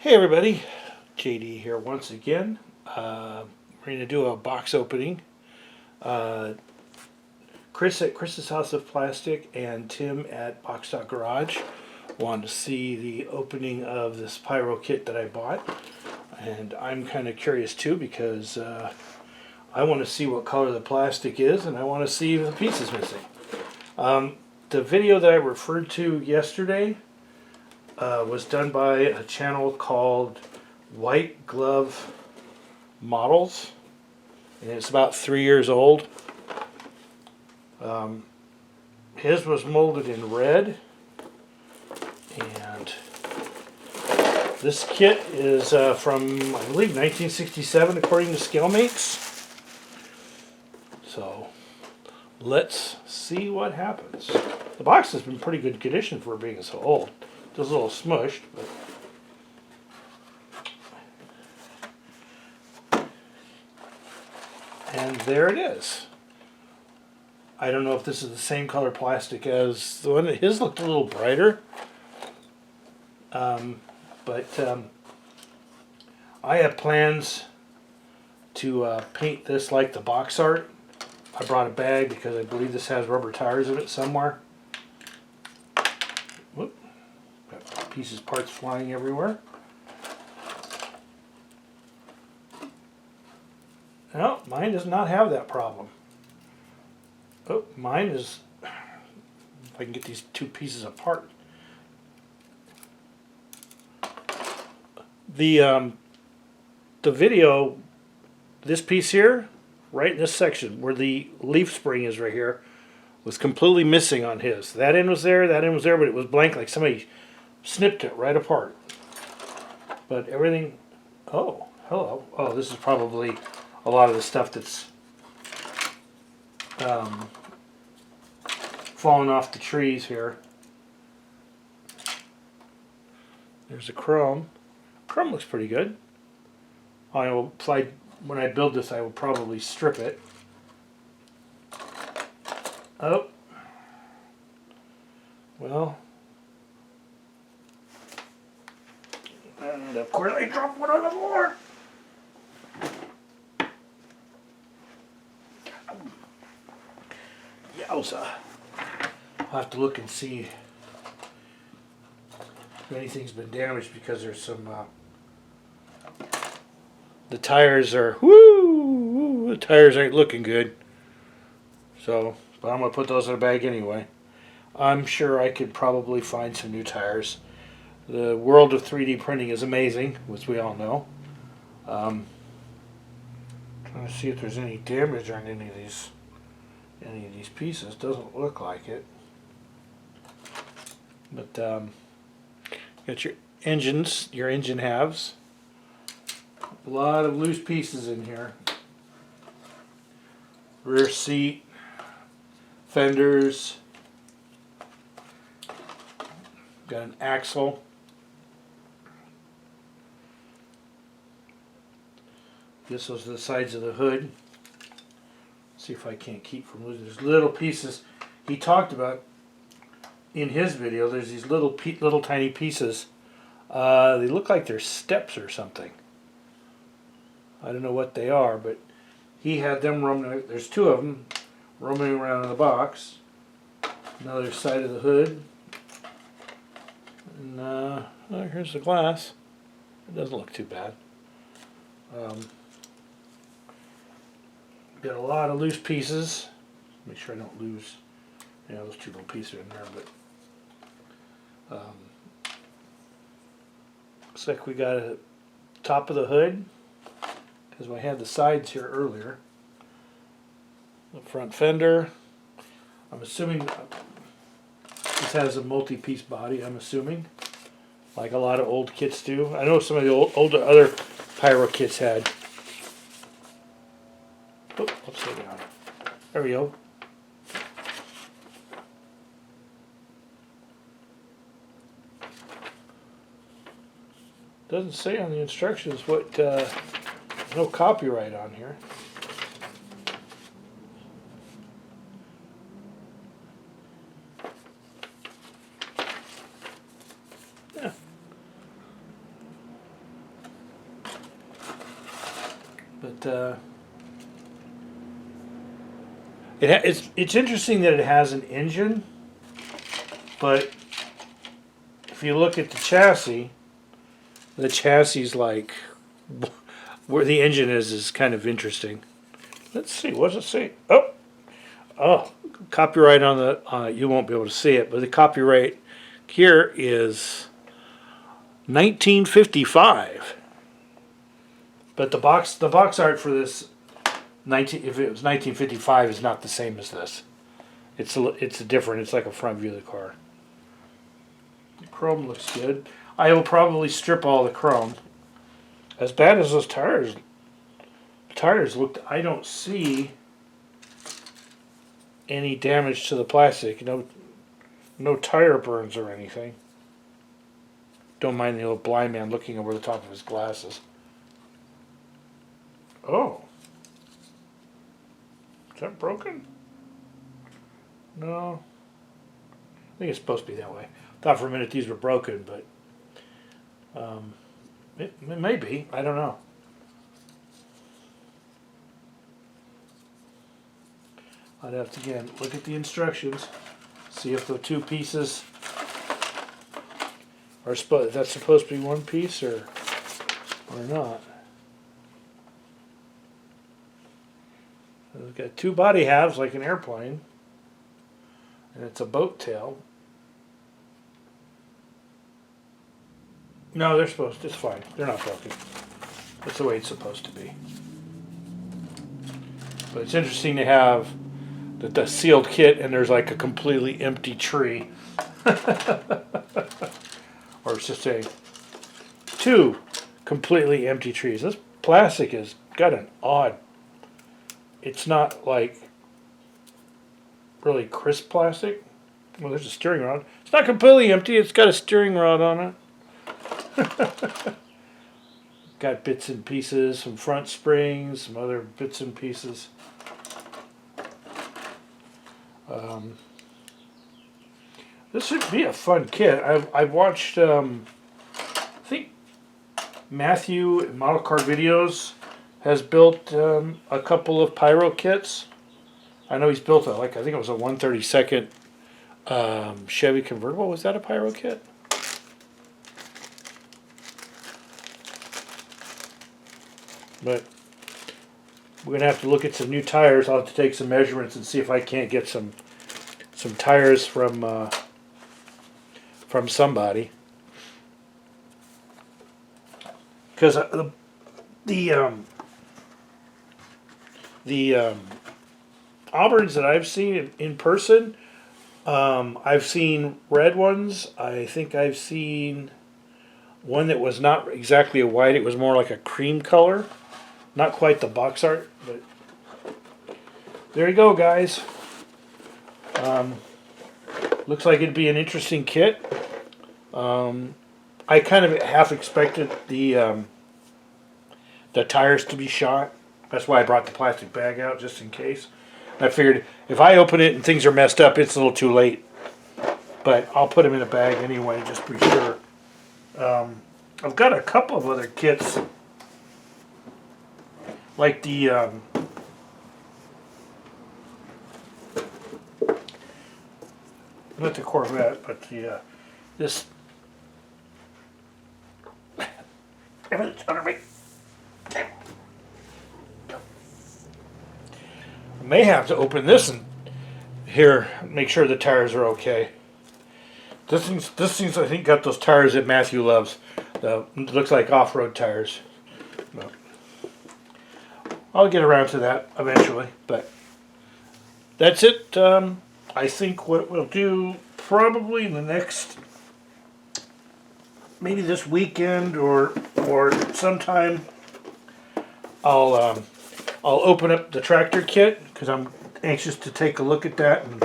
Hey everybody, JD here once again. We're going to do a box opening. Chris at Chris's House of Plastic and Tim at Box Garage wanted to see the opening of this Pyro kit that I bought. And I'm kind of curious too because I want to see what color the plastic is and I want to see if the piece is missing. The video that I referred to yesterday was done by a channel called White Glove Models, and it's about 3 years old. His was molded in red, and this kit is from, I believe, 1967 according to Scalemates. So let's see what happens. The box has been pretty good condition for being so old. Just a little smushed, but and there it is. I don't know if this is the same color plastic as the one. His looked a little brighter, but I have plans to paint this like the box art. I brought a bag because I believe this has rubber tires in it somewhere. Whoop. Got pieces, parts flying everywhere. No, mine does not have that problem. Oh, mine is, if I can get these two pieces apart. The video, this piece here, right in this section where the leaf spring is right here, was completely missing on his. That end was there, that end was there, but it was blank, like somebody snipped it right apart. But everything, oh, hello. Oh, this is probably a lot of the stuff that's falling off the trees here. There's the chrome. Chrome looks pretty good. I will apply, when I build this, I will probably strip it. Oh. Well. And of course I dropped one on the floor. Yowza. I'll have to look and see if anything's been damaged because there's some, the tires are, the tires ain't looking good. So, but I'm going to put those in a bag anyway. I'm sure I could probably find some new tires. The world of 3D printing is amazing, which we all know. Trying to see if there's any damage on any of these pieces. Doesn't look like it. But got your engines, your engine halves. A lot of loose pieces in here. Rear seat, fenders. Got an axle. This was the sides of the hood. See if I can't keep from losing. There's little pieces. He talked about in his video. There's these little tiny pieces. They look like they're steps or something. I don't know what they are, but he had them roaming. There's two of them roaming around in the box. Another side of the hood. And oh, here's the glass. It doesn't look too bad. Got a lot of loose pieces. Make sure I don't lose, those two little pieces in there. But looks like we got a top of the hood because I had the sides here earlier. The front fender. I'm assuming this has a multi-piece body. I'm assuming, like a lot of old kits do. I know some of the other Pyro kits had. Oh, upside down. There we go. Doesn't say on the instructions what, no copyright on here. Yeah. But it's interesting that it has an engine, but if you look at the chassis like where the engine is kind of interesting. Let's see, what does it say? Oh, copyright on the you won't be able to see it, but the copyright here is 1955. But the box art for this if it was 1955 is not the same as this. It's a different. It's like a front view of the car. The chrome looks good. I will probably strip all the chrome. As bad as those tires looked, I don't see any damage to the plastic. No tire burns or anything. Don't mind the little blind man looking over the top of his glasses. Oh. Is that broken? No. I think it's supposed to be that way. Thought for a minute these were broken, but it may be. I don't know. I'd have to, again, look at the instructions, see if the two pieces are that's supposed to be one piece or not. It's got two body halves like an airplane, and it's a boat tail. No, they're supposed to. It's fine. They're not broken. That's the way it's supposed to be. But it's interesting to have the sealed kit and there's like a completely empty tree. Or it's just two completely empty trees. This plastic has got an odd. It's not like really crisp plastic. Well, there's a steering rod. It's not completely empty. It's got a steering rod on it. Got bits and pieces, some front springs, some other bits and pieces. This should be a fun kit. I've watched, I think Matthew in Model Car Videos has built a couple of Pyro kits. I know he's built I think it was a 1/32 Chevy convertible. Was that a Pyro kit? But we're going to have to look at some new tires. I'll have to take some measurements and see if I can't get some tires from somebody. Because the Auburns that I've seen in person, I've seen red ones. I think I've seen one that was not exactly a white. It was more like a cream color. Not quite the box art, but there you go, guys. Looks like it'd be an interesting kit. I kind of half expected the tires to be shot. That's why I brought the plastic bag out, just in case. I figured if I open it and things are messed up, it's a little too late. But I'll put them in a bag anyway, just to be sure. I've got a couple of other kits, like the not the Corvette, but the this. Everything's under me. I may have to open this and make sure the tires are okay. This thing's I think got those tires that Matthew loves. Looks like off-road tires. No. I'll get around to that eventually, but that's it. I think what we'll do probably in the next, maybe this weekend or sometime, I'll open up the tractor kit because I'm anxious to take a look at that and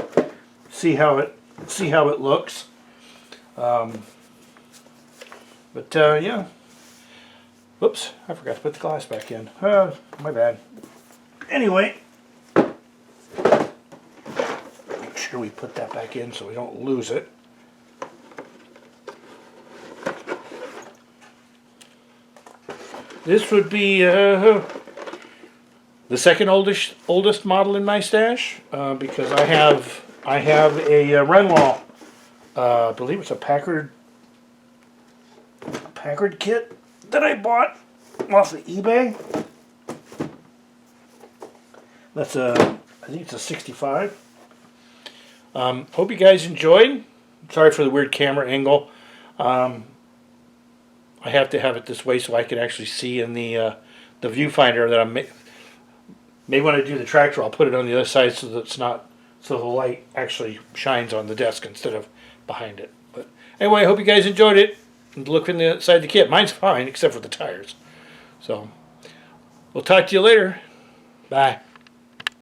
see how it looks. Yeah. Whoops, I forgot to put the glass back in. My bad. Anyway, make sure we put that back in so we don't lose it. This would be the second oldest model in my stash, because I have a Renwall. I believe it's a Packard kit that I bought off of eBay. That's I think it's a 65. Hope you guys enjoyed. Sorry for the weird camera angle. I have to have it this way so I can actually see in the viewfinder that maybe when I do the tractor, I'll put it on the other side so that it's not, so the light actually shines on the desk instead of behind it. But anyway, I hope you guys enjoyed it. Look inside the kit. Mine's fine except for the tires. So we'll talk to you later. Bye.